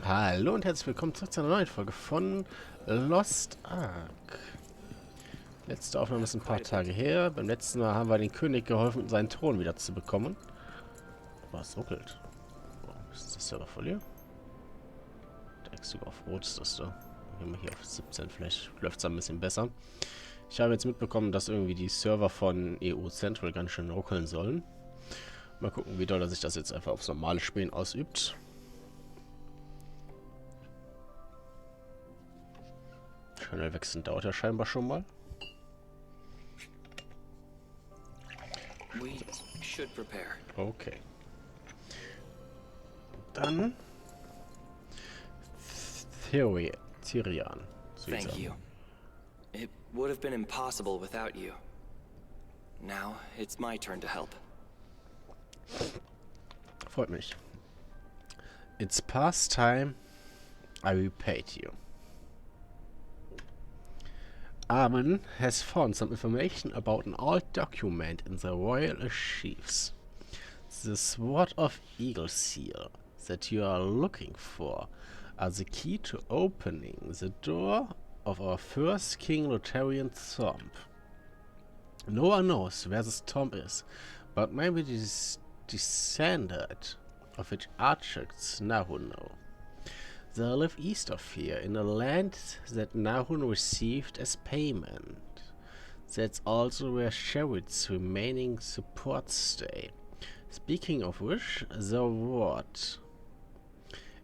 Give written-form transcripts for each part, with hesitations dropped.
Hallo und herzlich willkommen zurück zu einer neuen Folge von Lost Ark. Letzte Aufnahme ist ein paar Tage her. Beim letzten Mal haben wir den König geholfen, seinen Thron wieder zu bekommen. Aber es ruckelt. Oh, ist das Server voll hier? Direkt sogar auf Rot ist das da. Gehen wir hier auf 17, vielleicht läuft es ein bisschen besser. Ich habe jetzt mitbekommen, dass irgendwie die Server von EU Central ganz schön ruckeln sollen. Mal gucken, wie doll sich das jetzt einfach aufs normale Spielen ausübt. Channel wechseln dauert ja scheinbar schon mal. Okay. Dann Tyrian. Thank you. It would have been impossible without you. Now it's my turn to help. Freut mich. It's past time. I repaid you. Armin has found some information about an old document in the royal archives. The Sword of Eagle Seal that you are looking for are the key to opening the door of our first King Lutherian tomb. No one knows where this tomb is, but maybe this descendant of its architects Nahun know. They live east of here, in a land that Nahun received as payment. That's also where Sherwood's remaining supports stay. Speaking of which, the word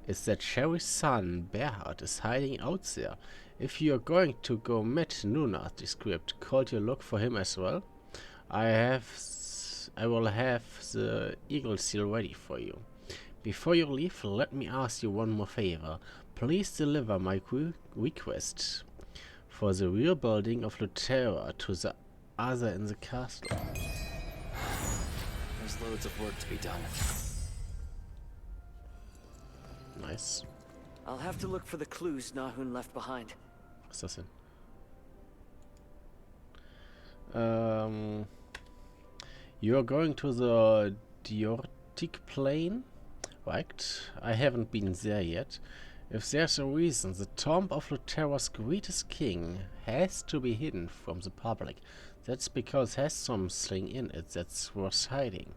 is that Sherry's son, Berhard, is hiding out there. If you're going to go meet Nuna, the script called you look for him as well. I will have the Eagle Seal ready for you. Before you leave, let me ask you one more favor. Please deliver my request for the rebuilding of Lutera to the other in the castle. There's loads of work to be done. Nice. I'll have to look for the clues Nahun left behind. Was ist das denn? You're going to the Diortic Plain? Right, I haven't been there yet. If there's a reason, the tomb of Luthera's greatest king has to be hidden from the public. That's because it has something in it that's worth hiding.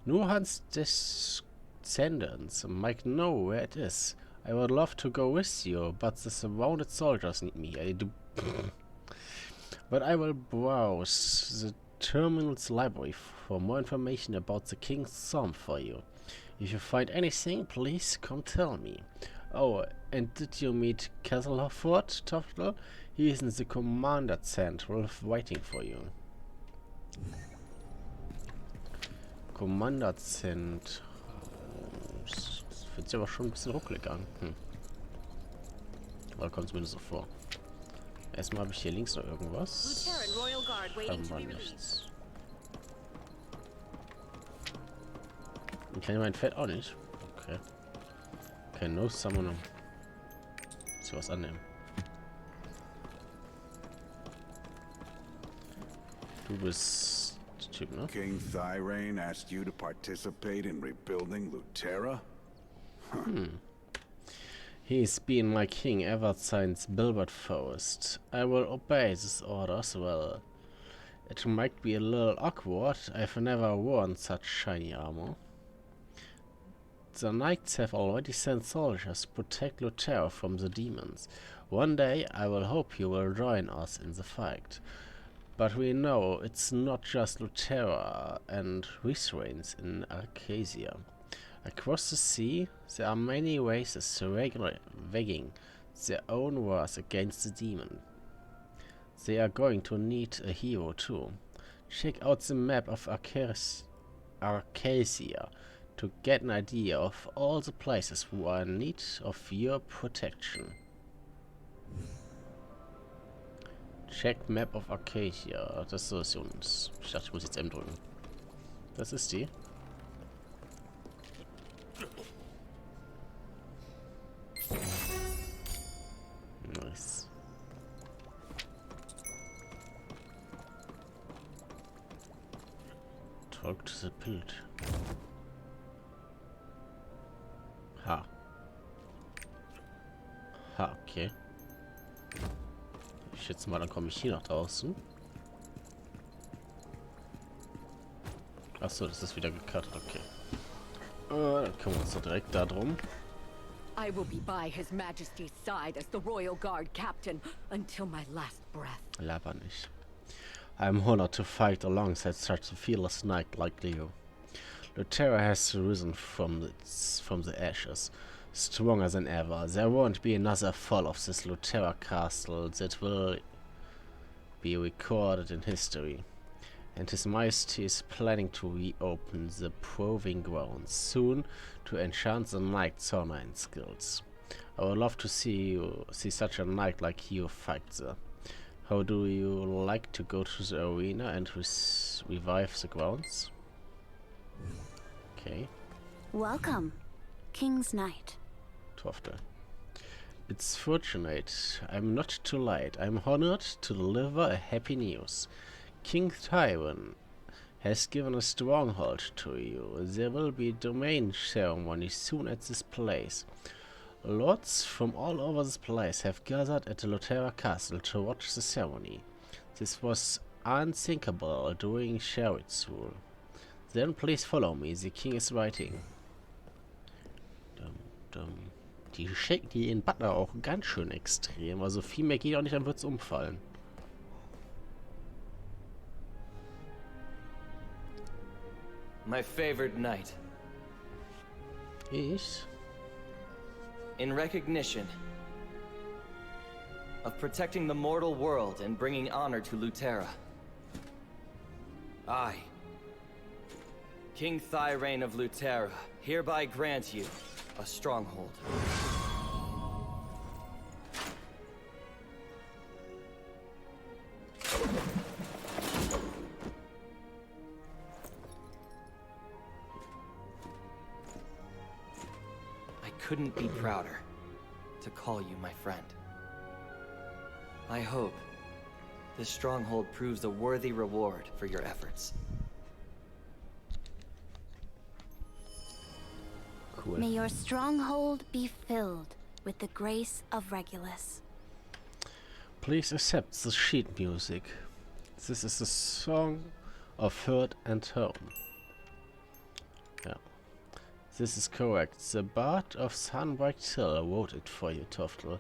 Nuhan's descendants might know where it is. I would love to go with you, but the surrounded soldiers need me. But I will browse the terminal's library for more information about the king's tomb for you. If you find anything, please come tell me. Oh, and did you meet Kesselhofford, Tofftel? He is in the commander central waiting for you. Commander Cent. Das fühlt sich aber schon ein bisschen ruckelig an. Oder kommt es mir so vor? Erstmal habe ich hier links noch irgendwas. Haben wir nichts. Ich kann ja mein Fett auch nicht. Okay. Okay, no summoner. Muss ich was annehmen. Du bist der Typ, ne? King Thyrane asked you to participate in rebuilding Lutera? He's been my king ever since Bilbert Forest. I will obey this order as well. It might be a little awkward. I've never worn such shiny armor. The knights have already sent soldiers to protect Lutera from the demons. One day I will hope you will join us in the fight. But we know it's not just Lutera and restraints in Arcasia. Across the sea, there are many races waging their own wars against the demon. They are going to need a hero too. Check out the map of Arcasia to get an idea of all the places who are in need of your protection. Check Map of Arcadia. Das ist uns. Ich dachte, ich muss jetzt M drücken. Das ist die. Nice. Talk to the Bild. Ha. Ha, okay. Ich schätze mal, dann komme ich hier nach draußen. Achso, das ist wieder gecuttet, okay. Dann kümmern wir uns doch direkt da drum. I will be by His Majesty's side as the Royal Guard captain until my last breath. Laber nicht. I'm honored to fight alongside such a fearless knight like you. Lutera has risen from the ashes, stronger than ever. There won't be another fall of this Lutera castle that will be recorded in history. And His Majesty is planning to reopen the proving grounds soon to enchant the knight sauna skills. I would love to see such a knight like you fight there. How do you like to go to the arena and revive the grounds? Okay. Welcome, King's Knight. Tofftel. It's fortunate. I'm not too late. I'm honored to deliver a happy news. King Tywin has given a stronghold to you. There will be a domain ceremony soon at this place. Lords from all over this place have gathered at the Lutera castle to watch the ceremony. This was unthinkable during Sherrod's rule. Then please follow me. The king is writing. Die schicken die in Butler auch ganz schön extrem. Also viel mehr geht auch nicht, dann wird's umfallen. My favorite knight. Ich? In recognition of protecting the mortal world and bringing honor to Lutera, I, King Thyrain of Lutera, hereby grant you a stronghold. I couldn't be prouder to call you my friend. I hope this stronghold proves a worthy reward for your efforts. Cool. May your stronghold be filled with the grace of Regulus. Please accept the sheet music. This is the song of hurt and home. Yeah. This is correct. The Bard of Sunbright Hill wrote it for you, Tofftel.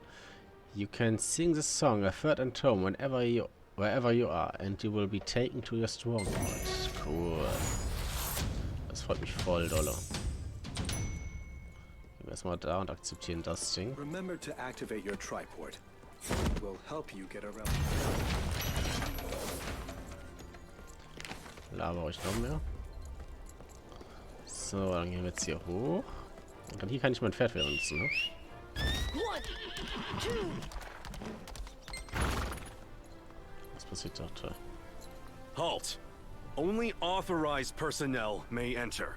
You can sing the song of hurt and home wherever you are, and you will be taken to your stronghold. Cool. Das freut mich voll dolle. Gehen wir erstmal da und akzeptieren das Ding. Remember to activate your triport. Will help you get around. Laber ich noch mehr. So, dann gehen wir jetzt hier hoch. Und dann hier kann ich mein Pferd wieder nutzen, ne? Was passiert da? Toll. Halt! Only authorized personnel may enter.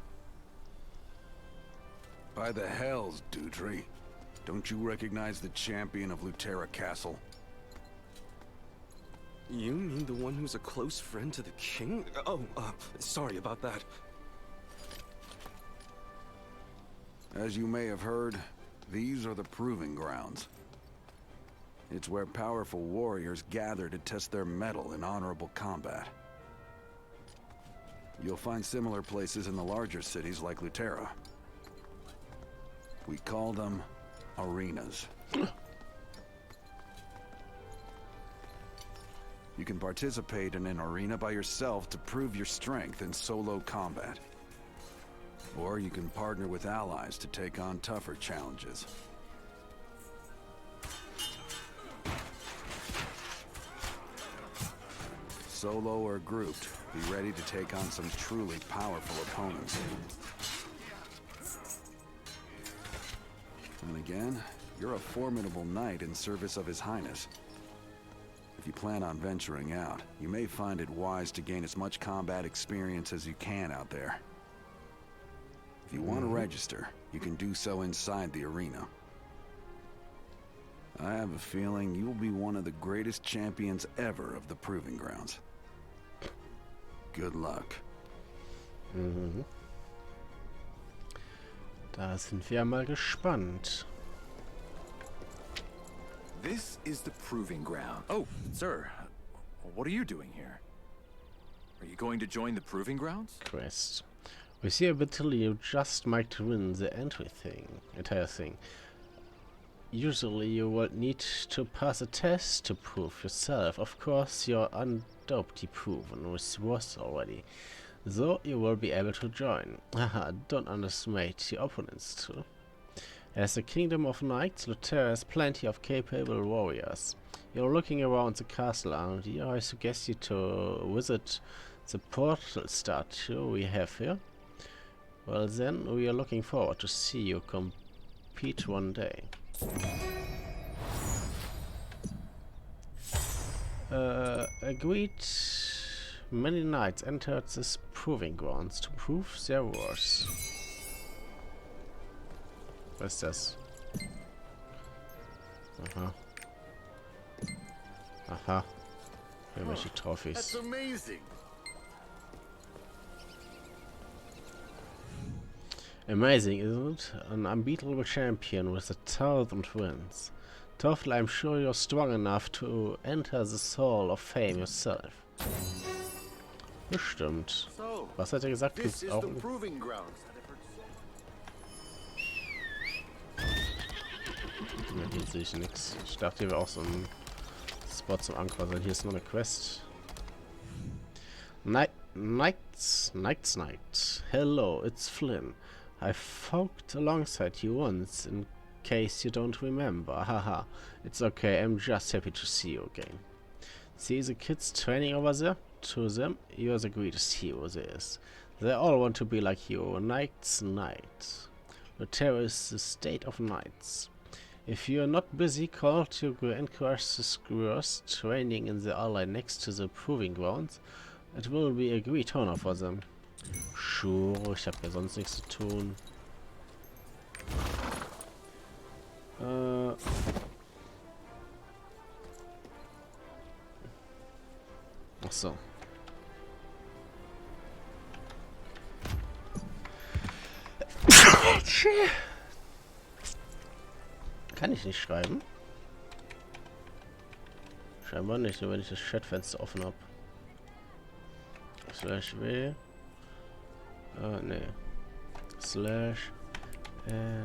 By the hells, Dutry. Don't you recognize the champion of Lutera Castle? You mean the one who's a close friend to the king? Oh, sorry about that. As you may have heard, these are the proving grounds. It's where powerful warriors gather to test their mettle in honorable combat. You'll find similar places in the larger cities like Lutera. We call them arenas. You can participate in an arena by yourself to prove your strength in solo combat. Or you can partner with allies to take on tougher challenges. Solo or grouped, be ready to take on some truly powerful opponents. And again, you're a formidable knight in service of His Highness. If you plan on venturing out, you may find it wise to gain as much combat experience as you can out there. If you want to register, you can do so inside the arena. I have a feeling you'll be one of the greatest champions ever of the Proving Grounds. Good luck. Mhm. Da sind wir mal gespannt. This is the proving ground. Oh, sir. What are you doing here? Are you going to join the proving grounds? Quest. With your ability, you just might win the entire thing. Usually, you will need to pass a test to prove yourself. Of course, you're undoubtedly proven with worse already, so you will be able to join. Haha, don't underestimate your opponents too. As the Kingdom of Knights, Lutera has plenty of capable warriors. You're looking around the castle, aren't you? I suggest you to visit the portal statue we have here. Well then, we are looking forward to see you compete one day. Agreed. Many knights entered this proving grounds to prove their worth. What's this? Aha. Irgendwelche Trophies. That's amazing. Amazing, isn't it? An unbeatable champion with 1,000 wins. Tofftel, I'm sure you're strong enough to enter the Hall of Fame yourself. Bestimmt. Was hat er gesagt? Gibt's auch hier sehe ich nichts. Ich dachte, hier wäre auch so ein Spot zum Ankreuzen. Hier ist nur eine Quest. Night. Hello, it's Flynn. I fought alongside you once, in case you don't remember. Haha, it's okay, I'm just happy to see you again. See the kids training over there? To them, you're the greatest hero there is. They all want to be like you, Knight's Knight. Lutera is the state of knights. If you're not busy, call to encourage the screwers training in the alley next to the proving grounds. It will be a great honor for them. Sure, ich habe ja sonst nichts zu tun. Ach so. Kann ich nicht schreiben? Scheinbar nicht, nur wenn ich das Chatfenster offen habe. Slash W. Nee. Slash N.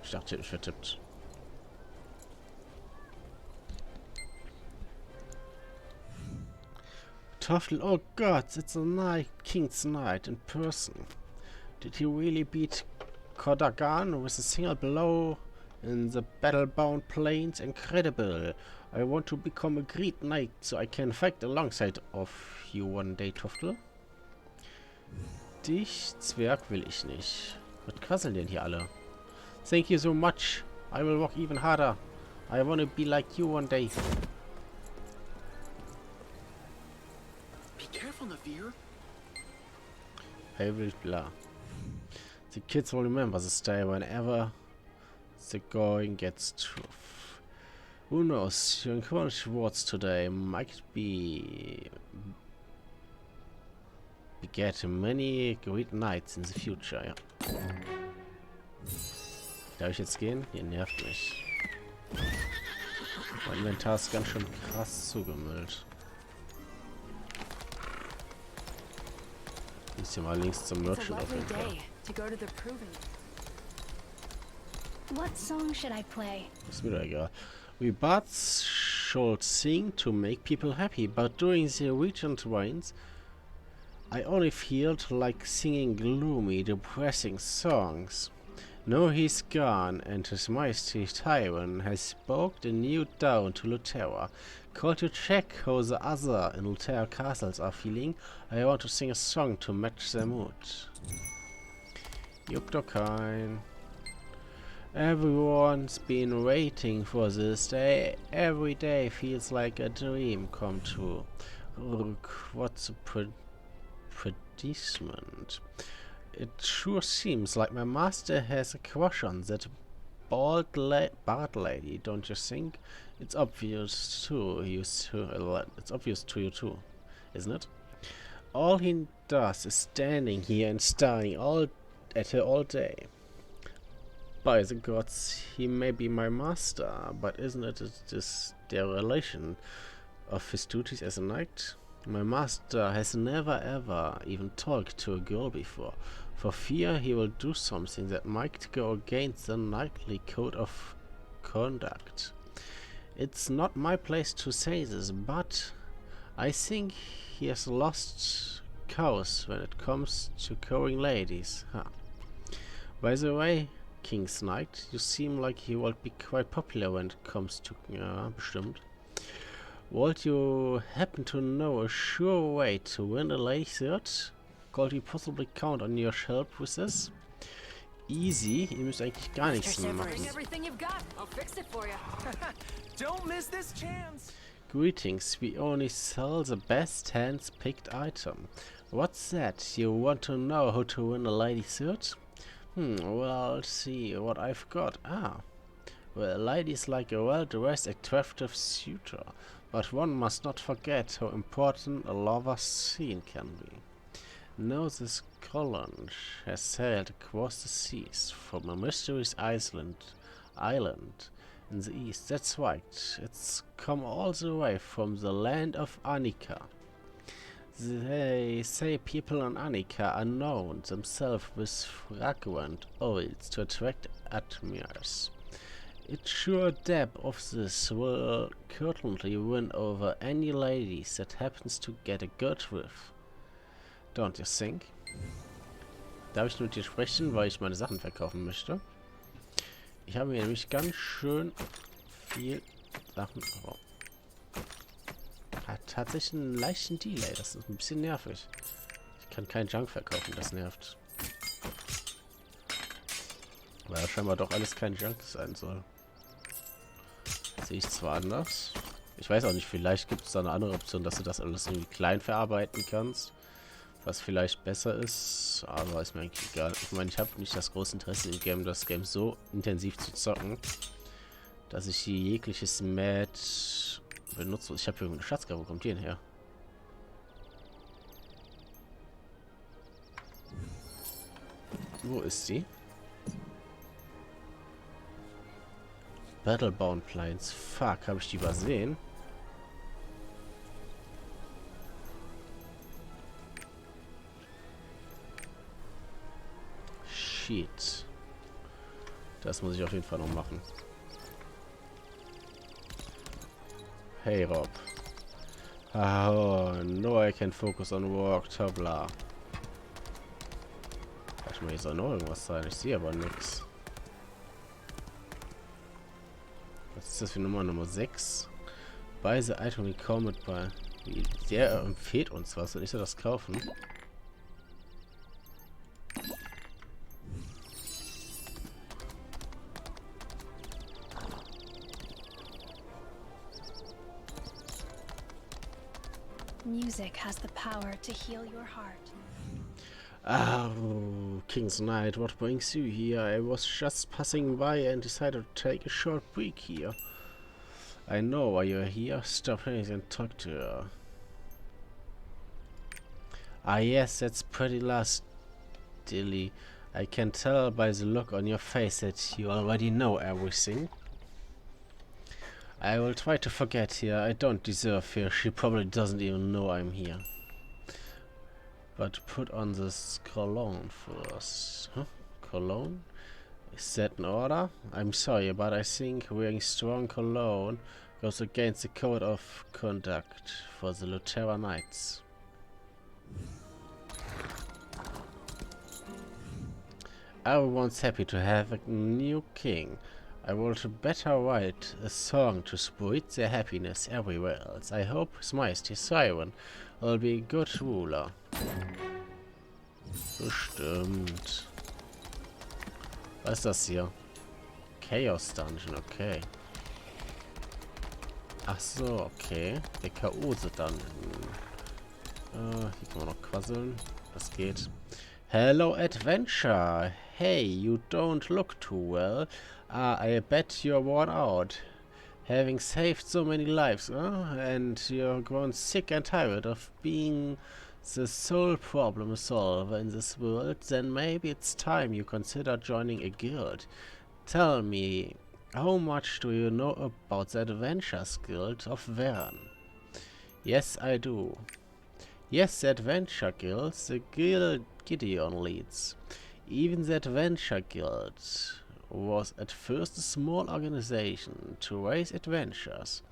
Ich dachte, ich habe mich vertippt. Tofftel, oh God, it's a King's Knight in person. Did he really beat Kodagan with a single blow in the battle-bound plains? Incredible. I want to become a great knight so I can fight alongside of you one day, Tofftel. Dich, Zwerg, will ich nicht. Was quasseln denn hier alle? Thank you so much. I will work even harder. I want to be like you one day. Be careful, Navir. I will blah. The kids will remember this day whenever the going gets tough. Who knows? Your encouraged words today might beget many great nights in the future. Ja. Darf ich jetzt gehen? Ihr nervt mich. Mein Inventar ist ganz schön krass zugemüllt. Ist hier mal links zum Merchant auf jeden Fall. What song should I play? Ist mir doch egal. We bats should sing to make people happy, but during the regent rains, I only feel like singing gloomy, depressing songs. Now he's gone, and His Majesty Tyrant has spoke the new down to Lutera. Call to check how the other in Lutera castles are feeling. I want to sing a song to match their mood. Juckt doch kein. Everyone's been waiting for this day. Every day feels like a dream come true. What's a predicament? It sure seems like my master has a crush on that bald lady, don't you think? It's obvious to you too, isn't it? All he does is standing here and staring at her all day. By the gods, he may be my master, but isn't it this dereliction of his duties as a knight? My master has never ever even talked to a girl before, for fear he will do something that might go against the knightly code of conduct. It's not my place to say this, but I think he has lost cows when it comes to cowing ladies. Huh. By the way, King's Knight, you seem like you will be quite popular when it comes to... bestimmt. Would you happen to know a sure way to win a lady's heart? Could you possibly count on your help with this? Easy, ihr müsst eigentlich gar nichts machen. Don't miss this chance. Greetings, we only sell the best hands-picked item. What's that? You want to know how to win a lady's heart? Well, let's see what I've got. Well, a lady's like a well-dressed, attractive suitor, but one must not forget how important a lover's scene can be. Now this colony has sailed across the seas from a mysterious island in the east. That's right, it's come all the way from the land of Annika. They say people in Annika are known themselves with fragrant oils to attract admirers. It's sure dab of this will certainly win over any ladies that happens to get a good whiff. Don't you think? Darf ich mit dir sprechen, weil ich meine Sachen verkaufen möchte? Ich habe mir nämlich ganz schön viel Sachen... Oh. Hat tatsächlich einen leichten Delay, das ist ein bisschen nervig. Ich kann keinen Junk verkaufen, das nervt. Weil ja scheinbar doch alles kein Junk sein soll. Sehe ich zwar anders. Ich weiß auch nicht, vielleicht gibt es da eine andere Option, dass du das alles irgendwie klein verarbeiten kannst. Was vielleicht besser ist, aber ist mir eigentlich egal. Ich meine, ich habe nicht das große Interesse im Game, das Game so intensiv zu zocken, dass ich hier jegliches Match benutze. Ich habe hier eine Schatzkarte, wo kommt die denn her? Wo ist sie? Battlebound Planes. Fuck, habe ich die übersehen? Shit. Das muss ich auf jeden Fall noch machen. Hey Rob. Oh, no, I can focus on work, tabla. Warte mal, hier soll noch irgendwas sein. Ich sehe aber nichts. Was ist das für Nummer 6? Bei the item we come mit bei. Der empfiehlt uns was und ich soll das kaufen. Music has the power to heal your heart. Oh, King's Knight, what brings you here? I was just passing by and decided to take a short break here. I know why you're here. Stop here and talk to her. Ah yes, that's pretty last, Dilly. I can tell by the look on your face that you already know everything. I will try to forget here. I don't deserve her. She probably doesn't even know I'm here. But put on this cologne first. Huh? Cologne? Is that in order? I'm sorry, but I think wearing strong cologne goes against the code of conduct for the Lutera Knights. Everyone's happy to have a new king. I will better write a song to spread their happiness everywhere else. I hope His Majesty Siren will be a good ruler. Bestimmt. Was ist das hier? Chaos Dungeon, okay. Ach so, okay. Der Chaose Dungeon. Hier kann man noch quasseln. Das geht. Hello, Adventure. Hey, you don't look too well. I bet you're worn out. Having saved so many lives, and you're grown sick and tired of being the sole problem solver in this world, then maybe it's time you consider joining a guild. Tell me, how much do you know about the Adventures Guild of Vern? Yes, I do. Yes, the Adventure Guild, the guild Gideon leads. Even the Adventure Guild was at first a small organization to raise adventures,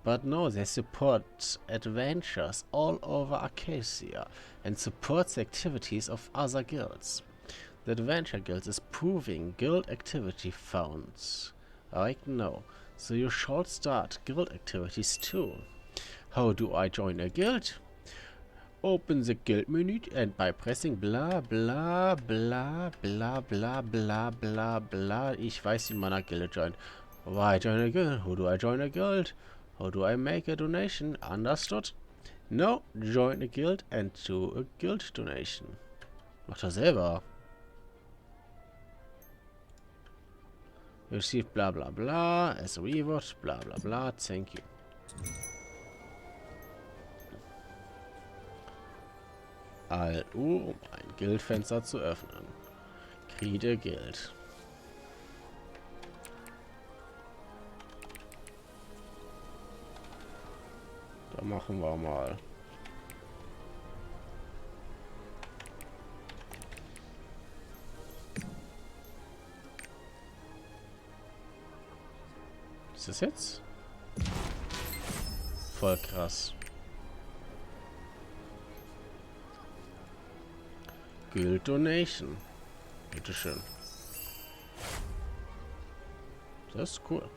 but now they support adventures all over Acacia and supports the activities of other guilds. The Adventure Guild is proving guild activity found right now, so you should start guild activities too. How do I join a guild? Open the guild menu and by pressing bla bla bla bla bla bla bla bla. Ich weiß, wie man a guild joint. Why join a guild? How do I join a guild? How do I make a donation? Understood? No, join a guild and do a guild donation. Macht er selber. Receive bla bla bla as a reward, bla bla bla, thank you. Alt U, um ein Guildfenster zu öffnen. Create Guild. Da machen wir mal. Ist das jetzt? Voll krass. Guild Donation. Bitteschön. Das ist cool.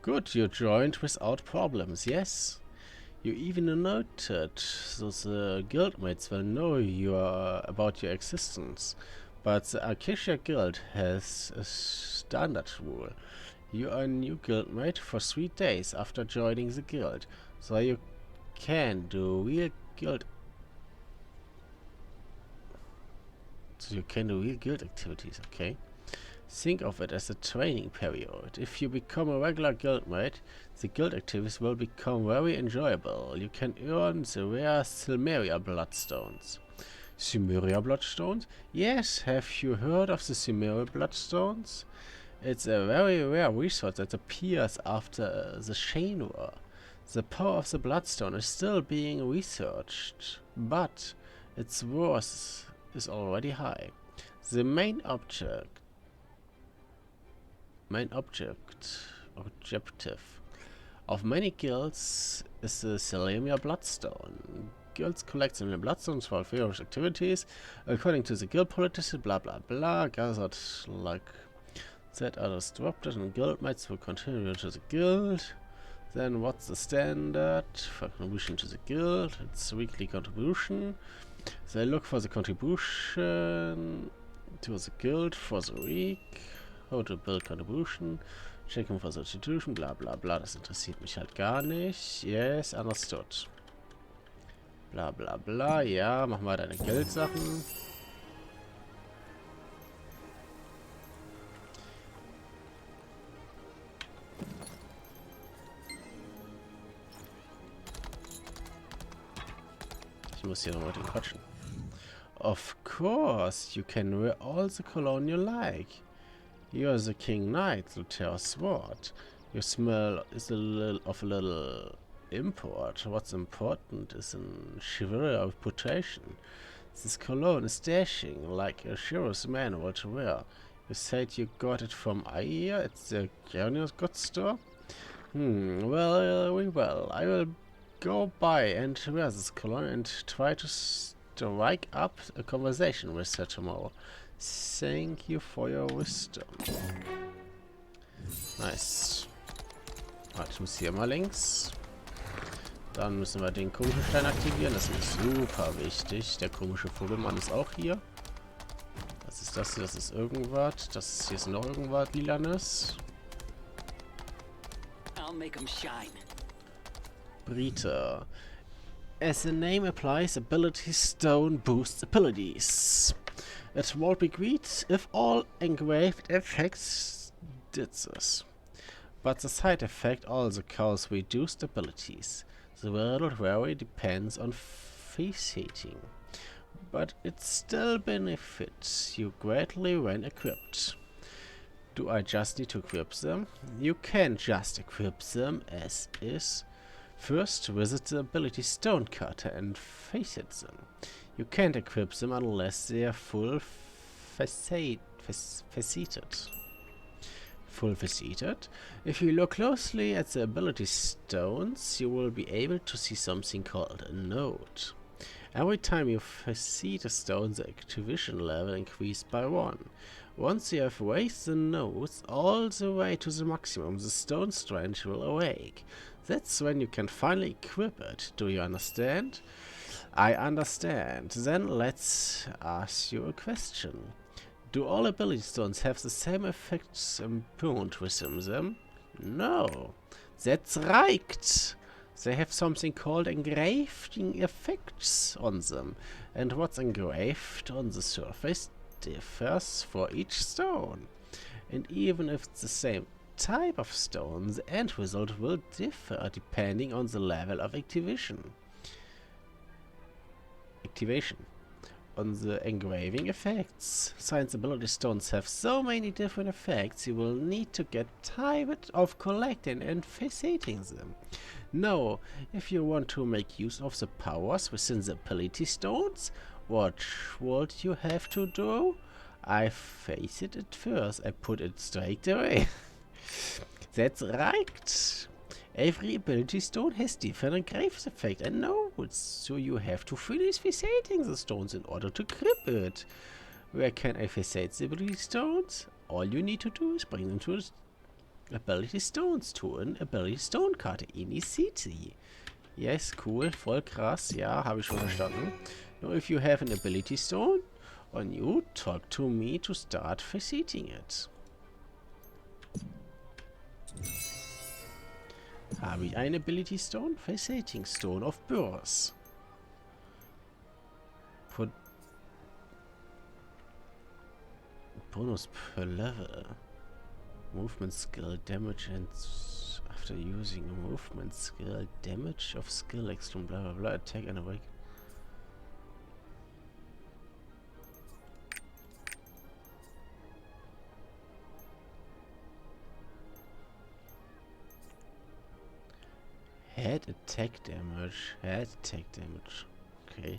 Good, you joined without problems, yes. You even noted, so the guildmates will know about your existence. But the Acacia Guild has a standard rule. You are a new guildmate for 3 days after joining the guild, so you can do real guild activities, okay? Think of it as a training period. If you become a regular guildmate, the guild activities will become very enjoyable. You can earn the rare Silmeria Bloodstones. Silmeria Bloodstones? Yes, have you heard of the Silmeria Bloodstones? It's a very rare resource that appears after the Chain War. The power of the Bloodstone is still being researched, but its worth is already high. The main objective of many guilds is the Silmeria Bloodstone. Guilds collect Silmeria Bloodstones for various activities according to the guild policy, blah blah blah, gathered like that are disrupted and guildmates will continue to the guild. Then what's the standard for contribution to the guild? It's weekly contribution. They look for the contribution to the guild for the week. How to build contribution. Checking for substitution, bla bla bla. Das interessiert mich halt gar nicht. Yes, understood. Bla bla bla. Ja, mach mal deine Geldsachen. Ich muss hier nochmal den quatschen. Of course, you can wear all the cologne you like. You're the King Knight, Lutera's sword. Your smell is a little import. What's important is an chivalry reputation. This cologne is dashing, like a chivalrous man ought to wear. You said you got it from Aia at the Genius goods store? Well, I will go by and wear this cologne and try to strike up a conversation with her tomorrow. Thank you for your wisdom. Nice. Warte, ich muss hier mal links. Dann müssen wir den komischen Stein aktivieren. Das ist super wichtig. Der komische Vogelmann ist auch hier. Was ist das hier? Das ist irgendwas. Das hier ist noch irgendwas Lilanes. I'll make 'em shine. Brita. As the name applies, ability stone boosts abilities. It won't be great if all engraved effects did this. But the side effect also causes reduced abilities. The world vary depends on face heating. but it still benefits you greatly when equipped. Do I just need to equip them? You can just equip them as is. First, visit the ability stone cutter and facet them. You can't equip them unless they are full faceted. Full faceted. If you look closely at the ability stones, you will be able to see something called a node. Every time you facet a stone, the activation level increases by 1. Once you have raised the nodes all the way to the maximum, the stone strength will awake. That's when you can finally equip it. Do you understand? I understand. Then let's ask you a question. Do all ability stones have the same effects inherent within them? No. That's right. They have something called engraving effects on them. And what's engraved on the surface differs for each stone. And even if it's the same type of stone, the end result will differ depending on the level of activation. On the engraving effects. Science ability stones have so many different effects, you will need to get tired of collecting and faceting them. No, if you want to make use of the powers within the ability stones, what would you have to do? I faced it first. I put it straight away. That's right. Every ability stone has different engraving effect and nodes, so you have to finish faceting the stones in order to equip it. Where can I facet the ability stones? All you need to do is bring them to ability stones to an ability stone Karte in die city. Yes, cool, voll krass, ja, habe ich schon verstanden. Now if you have an ability stone on you, talk to me to start faceting it. Habe ich eine Ability Stone? Faceting Stone of Burst. Put bonus per level. Movement skill damage and after using a movement skill damage of skill extreme blah blah blah attack and awake. Head attack damage. Head attack damage. Okay.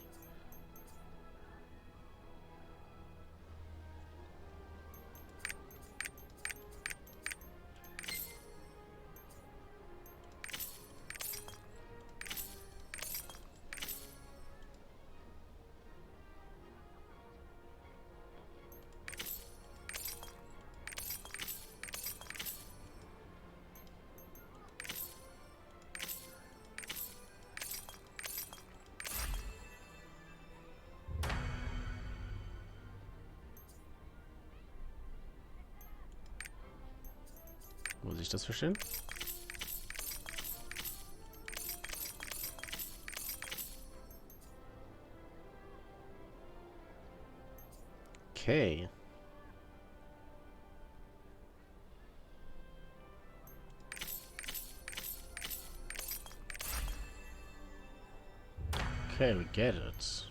Muss ich das verstehen? Okay. Okay, we get it.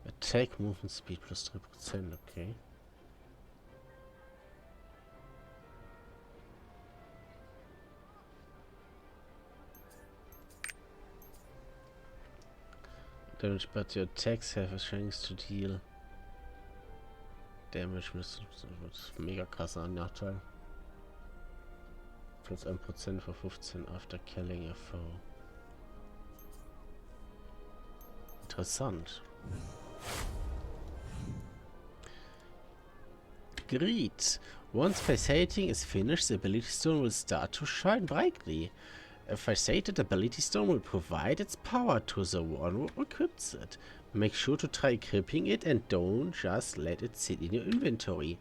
Attack Movement Speed plus 3%, okay. Damage, but your attacks have a chance to deal damage mit mega krasser Nachteil. Plus 1% für 15 after killing a foe. Interessant. Great. Once faceting is finished, the ability stone will start to shine brightly. A faceted ability stone will provide its power to the one who equips it. Make sure to try equipping it and don't just let it sit in your inventory.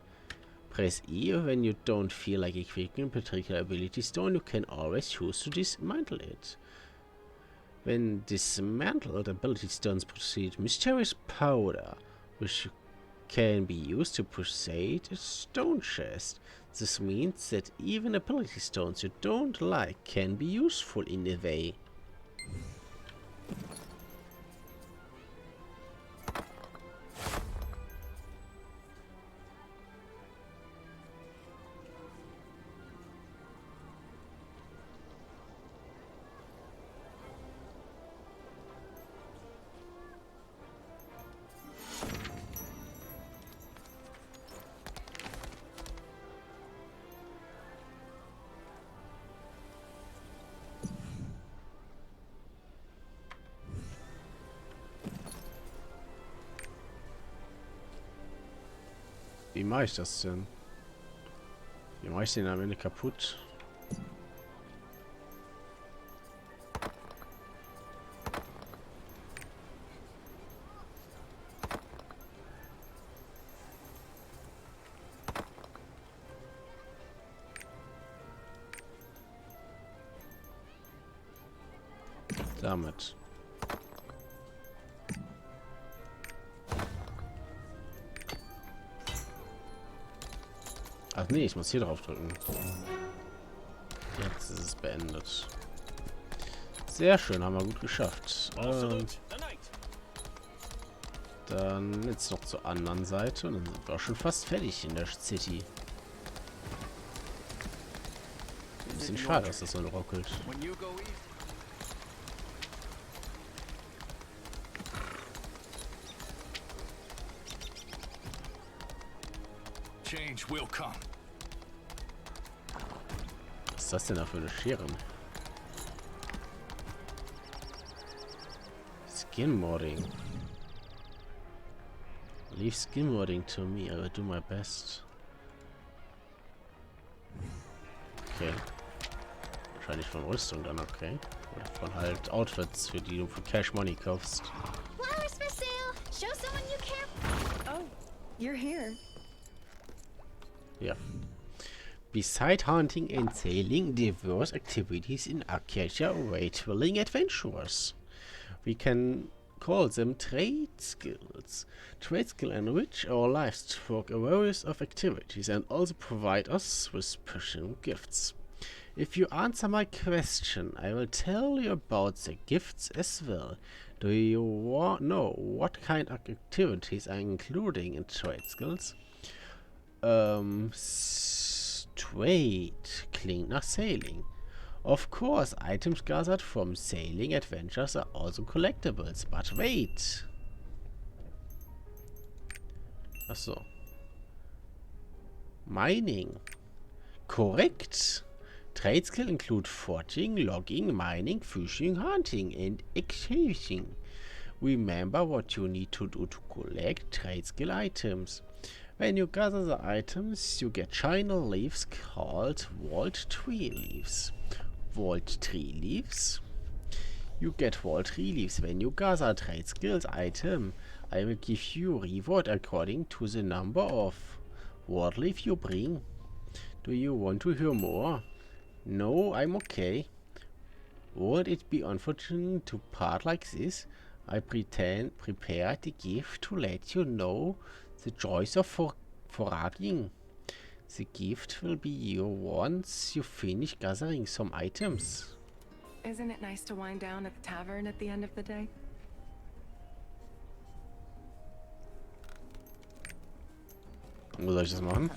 Press E when you don't feel like equipping a particular ability stone. You can always choose to dismantle it. When dismantled, ability stones proceed mysterious powder, which can be used to proceed a stone chest. This means that even ability stones you don't like can be useful in a way. Wie mache ich das denn? Wie mache ich den am Ende kaputt? Damit. Ach nee, ich muss hier drauf drücken. Jetzt ist es beendet. Sehr schön, haben wir gut geschafft. Dann jetzt noch zur anderen Seite und dann sind wir auch schon fast fertig in der City. Ein bisschen schade, dass das so ruckelt. Change will come. Was ist das denn da für eine Schere? Skin modding. Leave skin modding to me. I will do my best. Okay. Wahrscheinlich von Rüstung dann, okay. Oder von halt Outfits, für die du für Cash Money kaufst. Flowers for sale. Show someone you care. Oh, you're here. Yeah. Beside hunting and sailing, diverse activities in Acacia await willing adventurers. We can call them trade skills. Trade skill enrich our lives through a variety of activities and also provide us with special gifts. If you answer my question, I will tell you about the gifts as well. Do you know what kind of activities are including in trade skills? Trade klingt nach sailing. Of course, items gathered from sailing adventures are also collectibles, but wait. Achso. Mining. Correct. Trade skill include forging, logging, mining, fishing, hunting, and exchanging. Remember what you need to do to collect trade skill items. When you gather the items, you get shiny leaves called vault tree leaves. Vault tree leaves? You get vault tree leaves when you gather trade skills item. I will give you reward according to the number of vault leaf you bring. Do you want to hear more? No, I'm okay. Would it be unfortunate to part like this? I prepared the gift to let you know the joys of foraging. The gift will be yours once you finish gathering some items. Isn't it nice to wind down at the tavern at the end of the day? Wo soll ich das machen?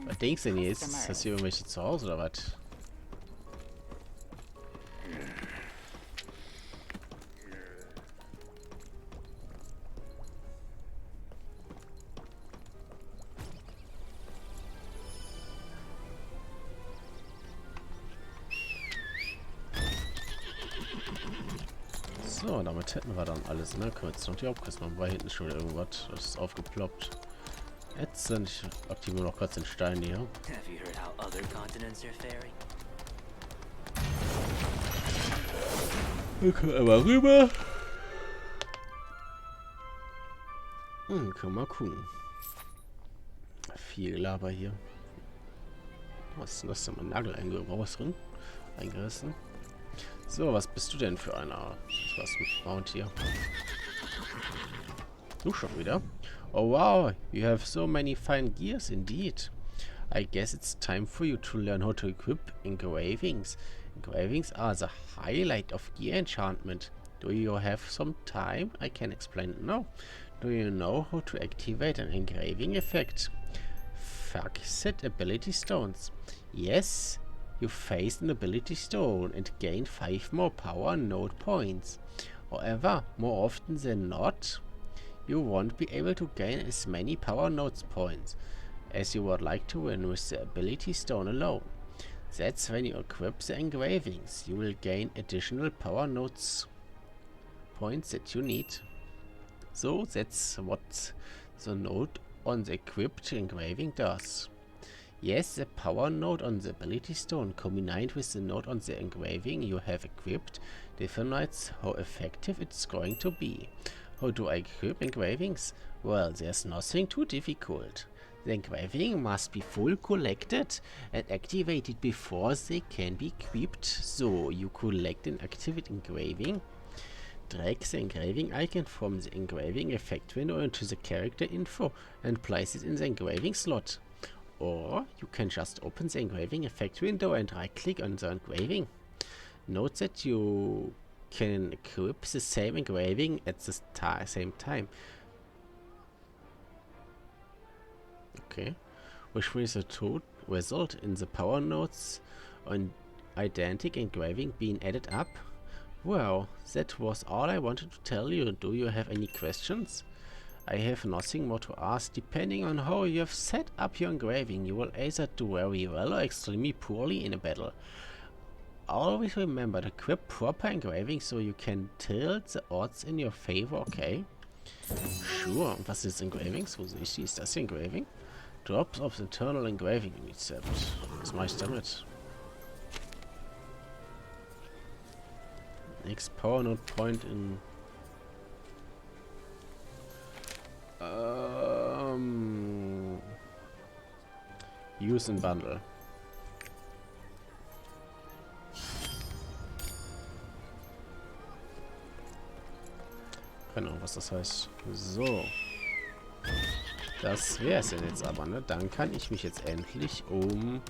Was denkst du denn jetzt? Hast du irgendwelche zu Hause oder was? So, damit hätten wir dann alles, ne? Können wir jetzt noch die Hauptquest machen, weil hinten ist schon wieder irgendwas. Das ist aufgeploppt. Jetzt sind ich aktiviere noch kurz den Stein hier. Wir können einmal rüber. Können wir mal gucken. Viel Laber hier. Was ist denn das denn? Mein Nagel eingerissen. So, was bist du denn für einer? Was mit Mount hier? Du schon wieder? Oh wow, you have so many fine gears indeed. I guess it's time for you to learn how to equip engravings. Engravings are the highlight of gear enchantment. Do you have some time? I can explain it now. Do you know how to activate an engraving effect? Fixed ability stones. Yes, you face an ability stone and gain 5 more power node points. However, more often than not, you won't be able to gain as many power nodes points as you would like to win with the ability stone alone. That's when you equip the engravings. You will gain additional power nodes points that you need. So that's what the node on the equipped engraving does. Yes, the power node on the ability stone combined with the node on the engraving you have equipped defines how effective it's going to be. How do I equip engravings? Well, there's nothing too difficult. The engraving must be full collected and activated before they can be equipped. So you collect an activate engraving, drag the engraving icon from the engraving effect window into the character info and place it in the engraving slot. Or you can just open the engraving effect window and right click on the engraving. Note that you can equip the same engraving at the same time. Okay, which will result in the power nodes on identical engraving being added up. Well, that was all I wanted to tell you. Do you have any questions? I have nothing more to ask. Depending on how you have set up your engraving, you will either do very well or extremely poorly in a battle. Always remember to equip proper engraving so you can tilt the odds in your favor, okay? Sure. Und was ist Engravings? Wo sehe ich die? Ist das hier Engraving? Drops of internal engraving Reset. Was mache ich damit? Next power node point in use in bundle. Keine Ahnung, was das heißt. So. Das wäre es denn jetzt aber, ne? Dann kann ich mich jetzt endlich um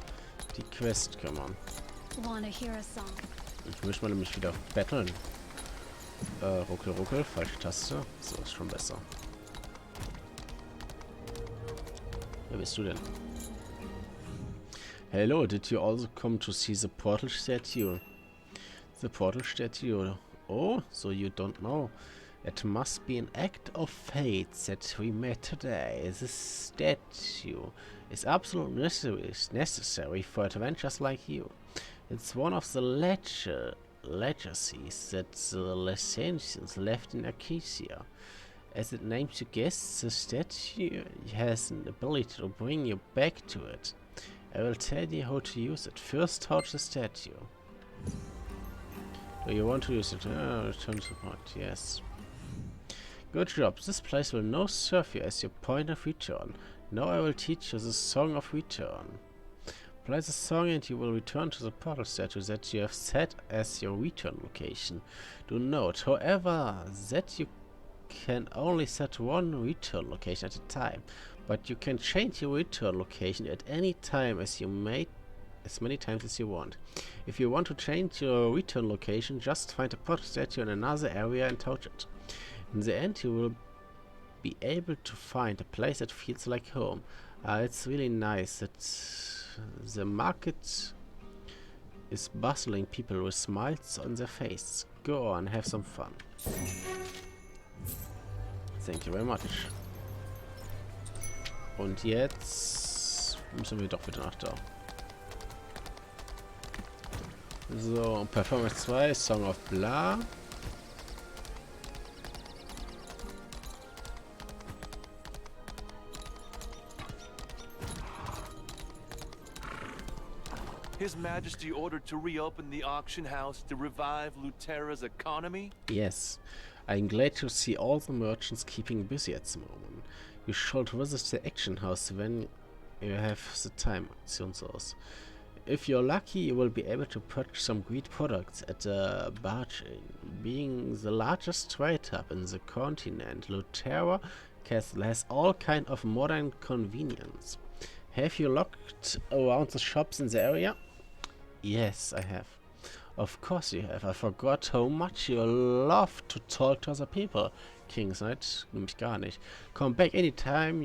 die Quest kümmern. Ich möchte mal nämlich wieder battlen. Ruckel, ruckel, falsche Taste. So, ist schon besser. Wer bist du denn? Hello, did you also come to see the portal statue? The portal statue. Oh, so you don't know. It must be an act of fate that we met today. This statue is absolutely necessary for adventures like you. It's one of the legacies that the Licentians left in Acacia. As it names suggests, the statue has an ability to bring you back to it. I will tell you how to use it. First, touch the statue. Do you want to use it? Return to the point. Yes. Good job. This place will now serve you as your point of return. Now I will teach you the Song of Return. Play the song and you will return to the portal statue that you have set as your return location. Do note, however, that you can only set one return location at a time, but you can change your return location at any time as many times as you want. If you want to change your return location, just find a portal statue in another area and touch it. In the end, you will be able to find a place that feels like home. It's really nice that the market is bustling people with smiles on their faces. Go on, have some fun. Thank you very much. Und jetzt müssen wir doch wieder nach da. So, Performance 2, Song of Blah. His Majesty ordered to reopen the auction house to revive Lutera's economy? Yes. I'm glad to see all the merchants keeping busy at the moment. You should visit the auction house when you have the time. Auktionshaus. If you're lucky, you will be able to purchase some great products at the bargain. Being the largest trade hub in the continent, Lutera Castle has all kind of modern convenience. Have you looked around the shops in the area? Yes, I have. Of course you have. I forgot how much you love to talk to other people. King's Knight, nämlich gar nicht. Come back anytime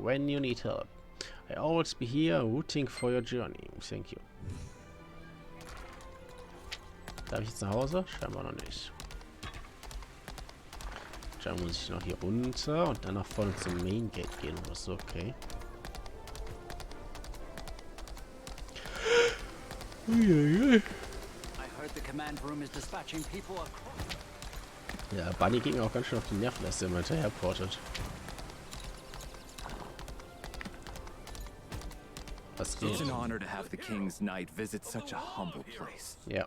when you need help. I always be here rooting for your journey. Thank you. Darf ich jetzt nach Hause? Scheinbar noch nicht. Scheinbar muss ich noch hier runter und dann nach vorne zum Main Gate gehen oder so, okay. Ja, Bunny ging auch ganz schön auf die Nerven, dass der immer hinterherportet. Was geht? It's an honor to have the King's Knight visit such a humble place. Yeah.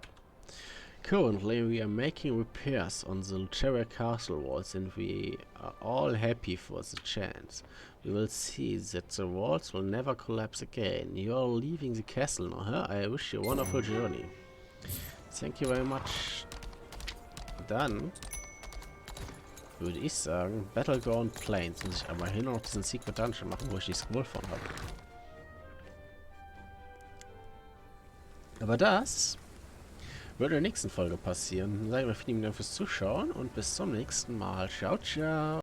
Currently, we are making repairs on the Lutera castle walls, and we are all happy for the chance. We will see that the walls will never collapse again. You are leaving the castle now, huh? I wish you a wonderful journey. Thank you very much. Dann würde ich sagen, Battleground Plains. Muss ich aber hin und noch diesen Secret Dungeon machen, wo ich die Scroll von habe. Aber das wird in der nächsten Folge passieren. Sage ich mal vielen Dank fürs Zuschauen und bis zum nächsten Mal. Ciao, ciao.